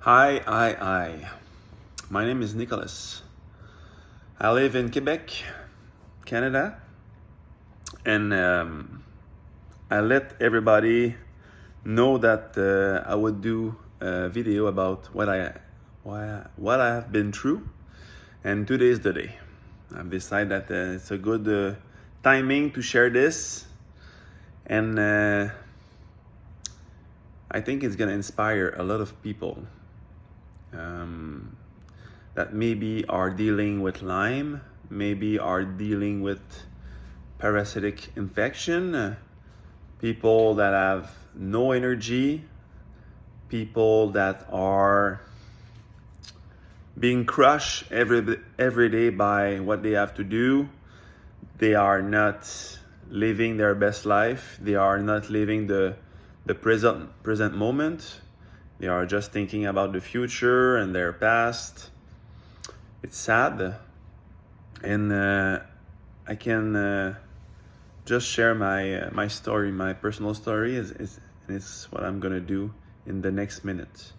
Hi. My name is Nicholas. I live in Quebec, Canada, and I let everybody know that I would do a video about what I have been through, and today is the day. I've decided that it's a good timing to share this, and I think it's gonna inspire a lot of people that maybe are dealing with Lyme, maybe are dealing with parasitic infection, people that have no energy, people that are being crushed every day by what they have to do. They are not living their best life. They are not living the present moment. They are just thinking about the future and their past. It's sad, and I can just share my story, my personal story. It's what I'm gonna do in the next minute.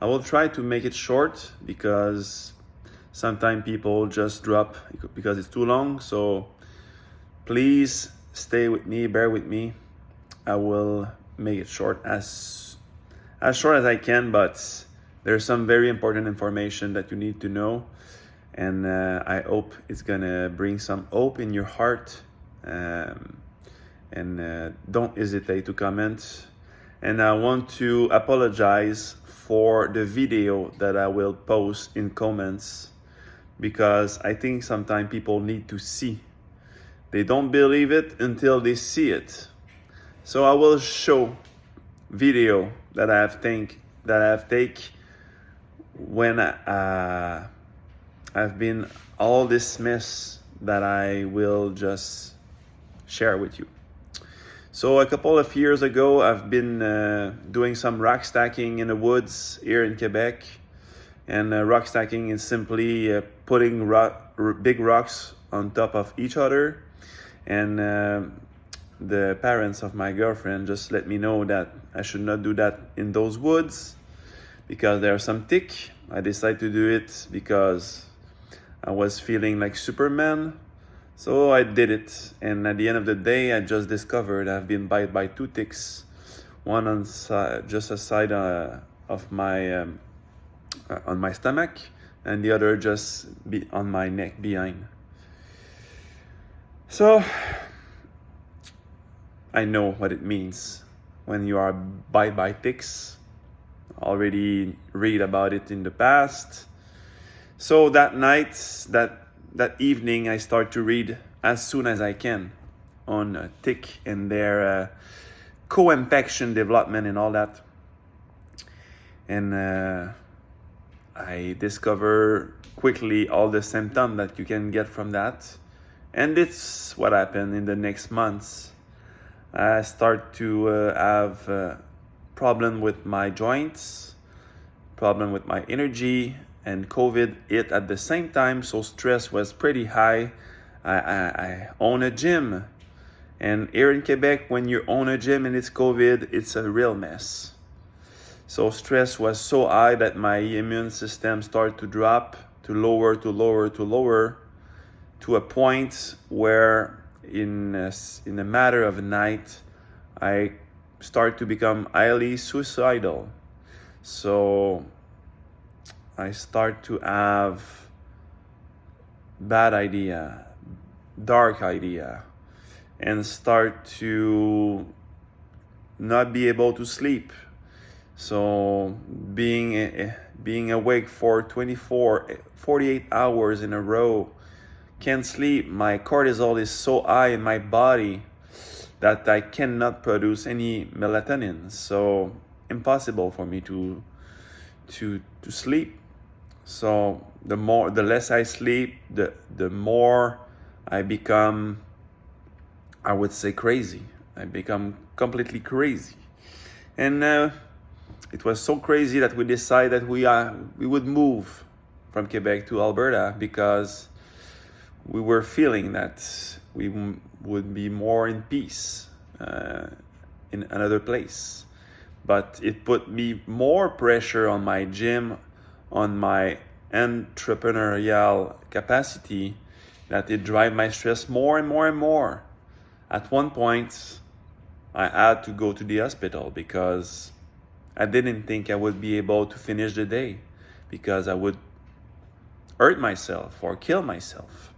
I will try to make it short because sometimes people just drop because it's too long. So please stay with me, bear with me. I will make it short as short as I can, but there's some very important information that you need to know, and I hope it's gonna bring some hope in your heart. And don't hesitate to comment. And I want to apologize for the video that I will post in comments, because I think sometimes people need to see. They don't believe it until they see it. So I will show video that I have take when I've been all this mess that I will just share with you. So a couple of years ago, I've been doing some rock stacking in the woods here in Quebec. And rock stacking is simply putting big rocks on top of each other. And the parents of my girlfriend just let me know that I should not do that in those woods because there are some tick. I decided to do it because I was feeling like Superman. So I did it, and at the end of the day, I just discovered I've been bitten by 2 ticks, one on just aside of my on my stomach, and the other just on my neck behind. So I know what it means when you are bitten by ticks. Already read about it in the past. So that night, that evening, I start to read as soon as I can on tick and their co-infection development and all that. And I discover quickly all the symptoms that you can get from that. And it's what happened in the next months. I start to have problem with my joints, problem with my energy, and COVID hit at the same time, so stress was pretty high. I own a gym, and here in Quebec, when you own a gym and it's COVID, it's a real mess. So stress was so high that my immune system started to drop, to lower, to a point where in a matter of a night, I start to become highly suicidal. So I start to have bad idea, dark idea, and start to not be able to sleep. So being awake for 48 hours in a row, can't sleep. My cortisol is so high in my body that I cannot produce any melatonin. So impossible for me to sleep. So the less I sleep, the more I become, I would say, crazy. I become completely crazy. And it was so crazy that we decided we would move from Quebec to Alberta because we were feeling that we would be more in peace in another place. but it put me more pressure on my gym, on my entrepreneurial capacity, that it drive my stress more and more and more. At one point, I had to go to the hospital because I didn't think I would be able to finish the day, because I would hurt myself or kill myself.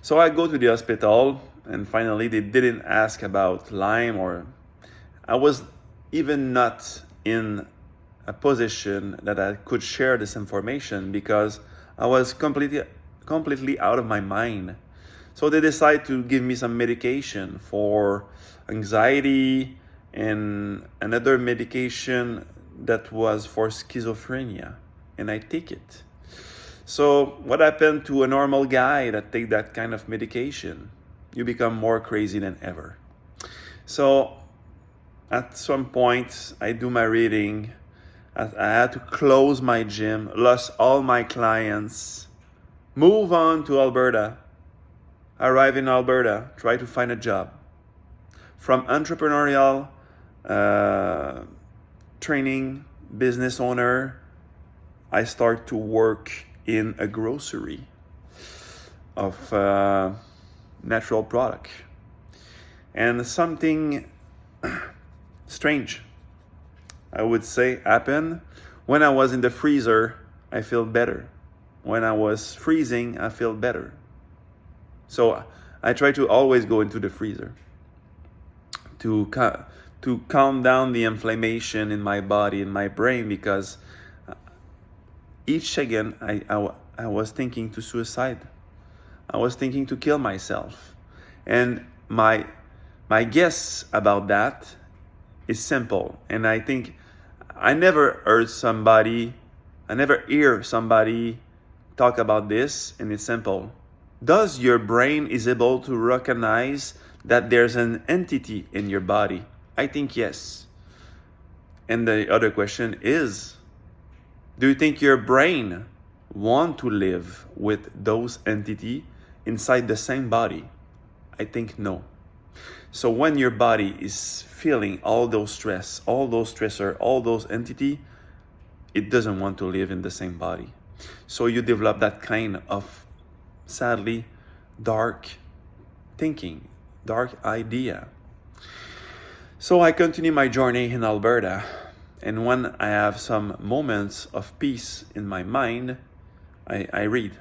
So I go to the hospital, and finally they didn't ask about Lyme, or I was even not in a position that I could share this information because I was completely out of my mind. So they decided to give me some medication for anxiety and another medication that was for schizophrenia, and I take it. So what happened to a normal guy that take that kind of medication? You become more crazy than ever. So at some point, I do my reading. I had to close my gym, lost all my clients, move on to Alberta, arrive in Alberta, try to find a job. From entrepreneurial training, business owner, I start to work in a grocery of natural product. And something strange, I would say, happened. When I was in the freezer, I feel better. When I was freezing, I feel better. So I try to always go into the freezer to calm down the inflammation in my body, in my brain, because each second I was thinking to suicide. I was thinking to kill myself. And my guess about that is simple. And I think I never hear somebody talk about this, and it's simple. Does your brain is able to recognize that there's an entity in your body? I think yes. And the other question is, do you think your brain want to live with those entities inside the same body? I think no. So when your body is feeling all those stress, all those stressor, all those entities, it doesn't want to live in the same body. So you develop that kind of, sadly, dark thinking, dark idea. So I continue my journey in Alberta, and when I have some moments of peace in my mind, I read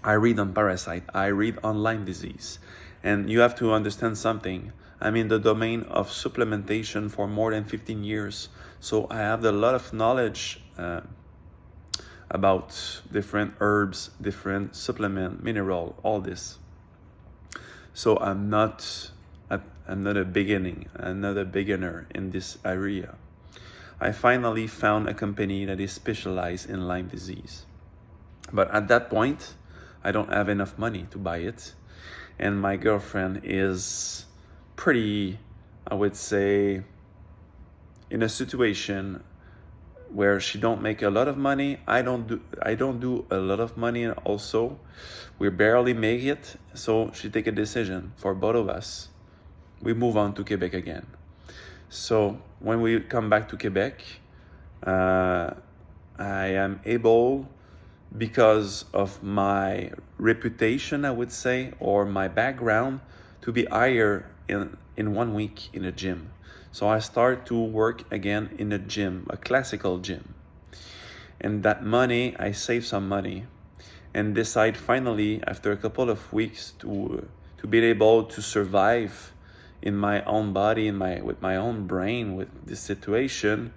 on Parasite, I read on Lyme disease. And you have to understand something. I'm in the domain of supplementation for more than 15 years. So I have a lot of knowledge about different herbs, different supplement, mineral, all this. So I'm not a beginner in this area. I finally found a company that is specialized in Lyme disease. But at that point, I don't have enough money to buy it. And my girlfriend is pretty, I would say, in a situation where she don't make a lot of money. I don't do a lot of money also. We barely make it. So she take a decision for both of us. We move on to Quebec again. So when we come back to Quebec, I am able, because of my reputation, I would say, or my background, to be hired in 1 week in a gym. So I start to work again in a gym, a classical gym. And that money, I save some money and decide finally, after a couple of weeks, to be able to survive in my own body, with my own brain, with this situation,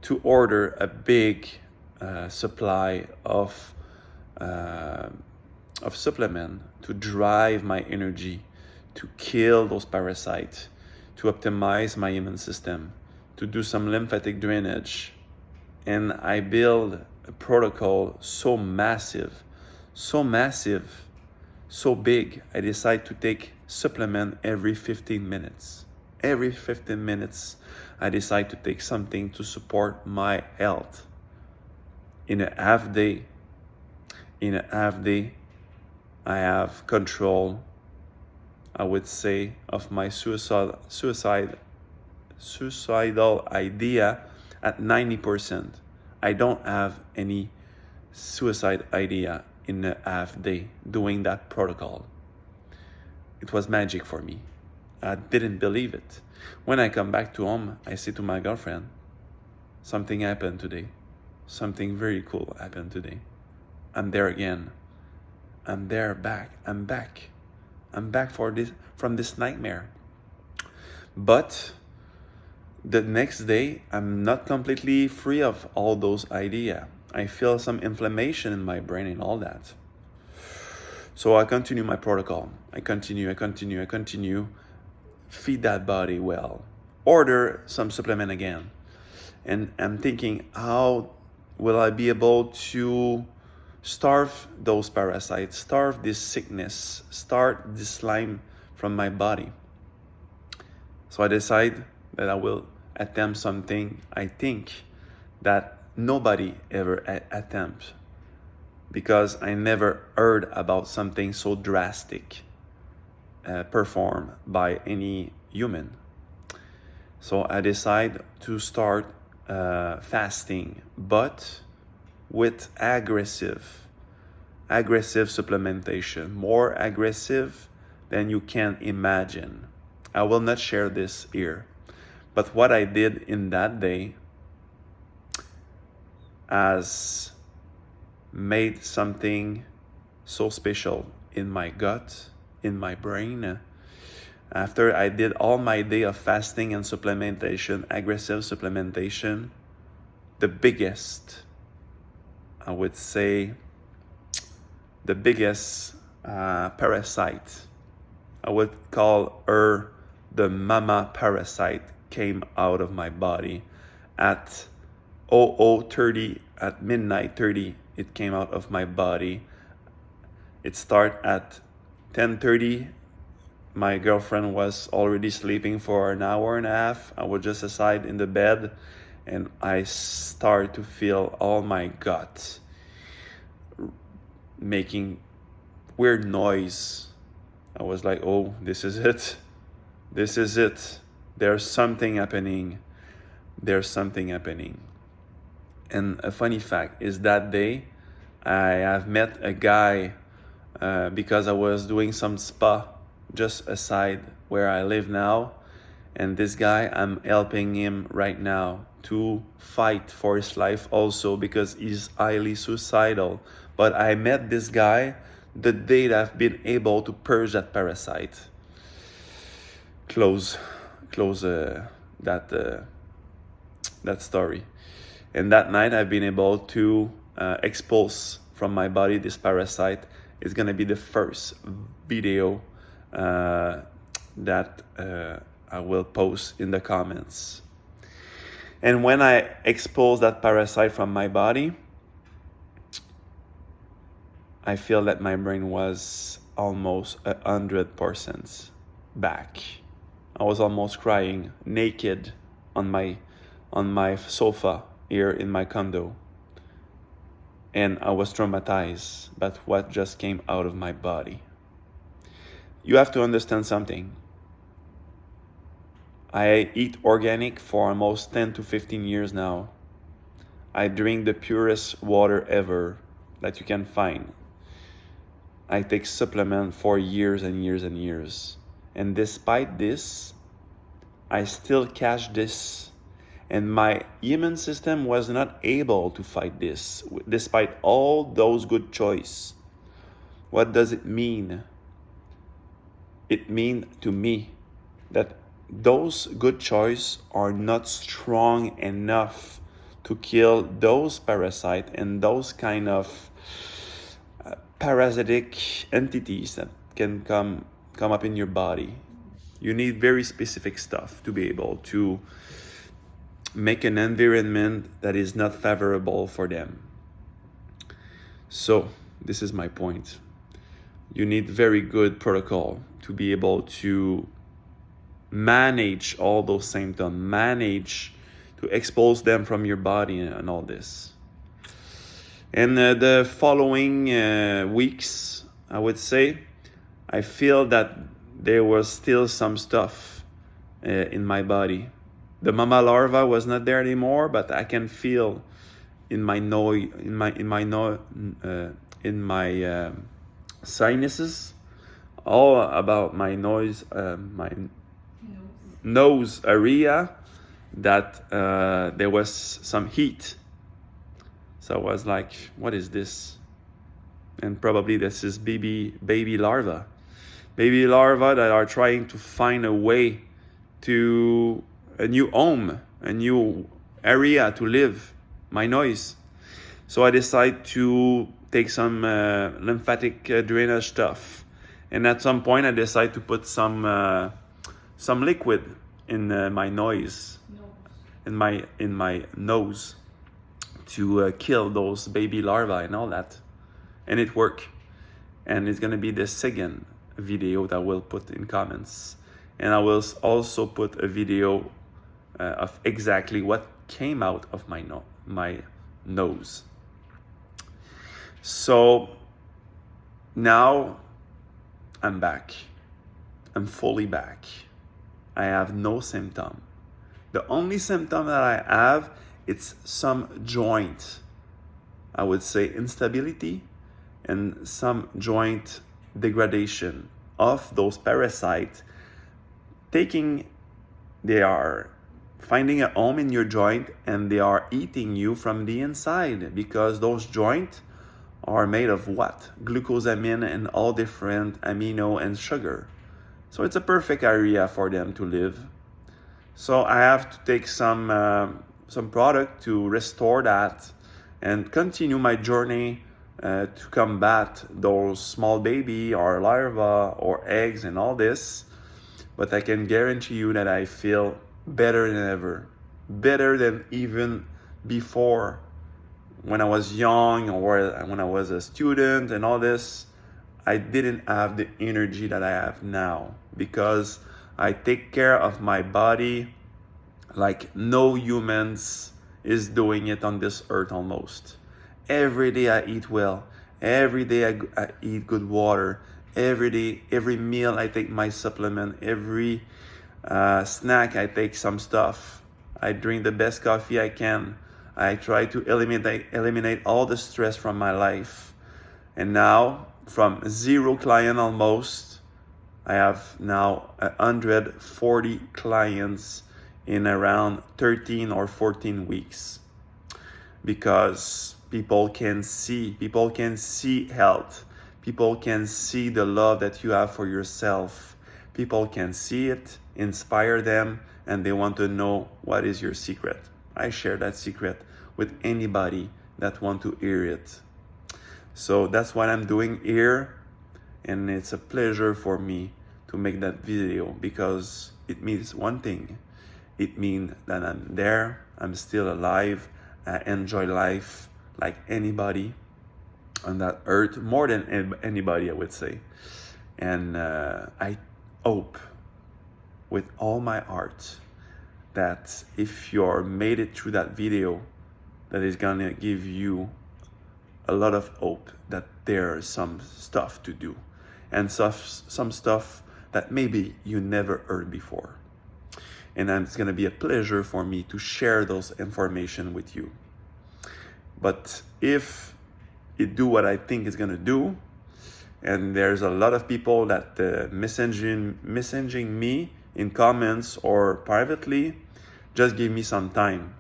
to order a big supply of supplement to drive my energy, to kill those parasites, to optimize my immune system, to do some lymphatic drainage. And I build a protocol so massive, so big, I decide to take supplement every 15 minutes. Every 15 minutes, I decide to take something to support my health. In a half day, I have control, I would say, of my suicide suicidal idea at 90%. I don't have any suicide idea in a half day doing that protocol. It was magic for me. I didn't believe it. When I come back to home, I say to my girlfriend, something happened today. Something very cool happened today. I'm there again. I'm back. I'm back from this nightmare. But the next day, I'm not completely free of all those ideas. I feel some inflammation in my brain and all that. So I continue my protocol. I continue. Feed that body well. Order some supplement again. And I'm thinking, how will I be able to starve those parasites, starve this sickness, start this Lyme from my body? So I decide that I will attempt something I think that nobody ever attempts, because I never heard about something so drastic performed by any human. So I decide to start fasting, but with aggressive supplementation, more aggressive than you can imagine. I will not share this here, but what I did in that day has made something so special in my gut, in my brain. After I did all my day of fasting and supplementation, aggressive supplementation, the biggest, I would say, the biggest parasite, I would call her the mama parasite, came out of my body at 00:30, at midnight 30. It came out of my body. It started at 10:30. My girlfriend was already sleeping for an hour and a half. I was just aside in the bed, and I start to feel all my gut making weird noise. I was like, oh, this is it. This is it. There's something happening. There's something happening. And a funny fact is that day, I have met a guy because I was doing some spa just aside where I live now. And this guy, I'm helping him right now to fight for his life also, because he's highly suicidal. But I met this guy the day that I've been able to purge that parasite. Close that story. And that night I've been able to expulse from my body this parasite. It's gonna be the first video that I will post in the comments. And when I expose that parasite from my body, I feel that my brain was almost 100% back. I was almost crying naked on my sofa here in my condo. And I was traumatized by what just came out of my body. You have to understand something. I eat organic for almost 10 to 15 years now. I drink the purest water ever that you can find. I take supplement for years and years and years. And despite this, I still catch this. And my immune system was not able to fight this, despite all those good choices. What does it mean? It means to me that those good choices are not strong enough to kill those parasites and those kind of parasitic entities that can come up in your body. You need very specific stuff to be able to make an environment that is not favorable for them. So this is my point. You need very good protocol to be able to manage all those symptoms, manage to expose them from your body and all this. And the following weeks, I would say, I feel that there was still some stuff in my body The mama larva was not there anymore, but I can feel in my sinuses, all about my my nose area, that there was some heat. So I was like, what is this? And probably this is baby larva that are trying to find a way to a new home, a new area to live, my noise. So I decided to take some lymphatic drainage stuff, and at some point I decided to put some liquid in my noise, in my nose, to kill those baby larvae and all that, and it worked. And it's gonna be the second video that I will put in comments, and I will also put a video of exactly what came out of my nose. So now I'm back. I'm fully back. I have no symptom. The only symptom that I have, it's some joint, I would say, instability and some joint degradation of those parasites. They are finding a home in your joint, and they are eating you from the inside, because those joints are made of what? Glucosamine and all different amino and sugar. So it's a perfect area for them to live. So I have to take some product to restore that and continue my journey to combat those small baby or larvae or eggs and all this. But I can guarantee you that I feel better than ever, better than even before, when I was young or when I was a student and all this. I didn't have the energy that I have now, because I take care of my body like no humans is doing it on this earth almost. Every day I eat well. Every day I eat good water. Every day, every meal I take my supplement. Every snack I take some stuff. I drink the best coffee I can. I try to eliminate all the stress from my life. And now, from 0 client almost, I have now 140 clients in around 13 or 14 weeks. Because people can see health. People can see the love that you have for yourself. People can see it, inspire them, and they want to know what is your secret. I share that secret with anybody that want to hear it. So that's what I'm doing here, and it's a pleasure for me to make that video, because it means one thing. It means that I'm there, I'm still alive, I enjoy life like anybody on that earth, more than anybody, I would say. And I hope with all my heart that if you're made it through that video, that is gonna give you a lot of hope that there's some stuff to do, and some stuff that maybe you never heard before. And it's gonna be a pleasure for me to share those information with you. But if it do what I think it's gonna do, and there's a lot of people that messaging me in comments or privately, just give me some time,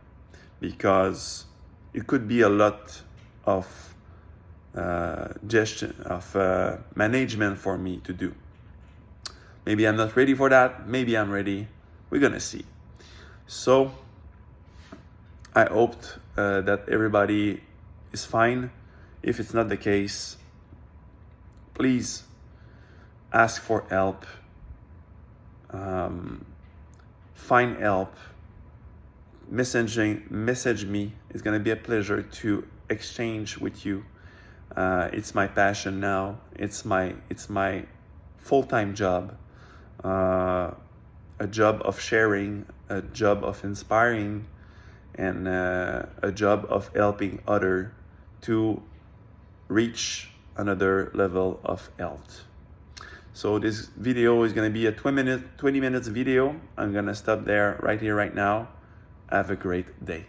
because it could be a lot of management for me to do. Maybe I'm not ready for that, maybe I'm ready, we're gonna see. So I hoped that everybody is fine. If it's not the case, please ask for help, find help, message me. It's gonna be a pleasure to exchange with you. It's my passion now. It's my full-time job, a job of sharing, a job of inspiring, and a job of helping others to reach another level of health. So this video is going to be a 20 minutes video. I'm going to stop there right here, right now. Have a great day.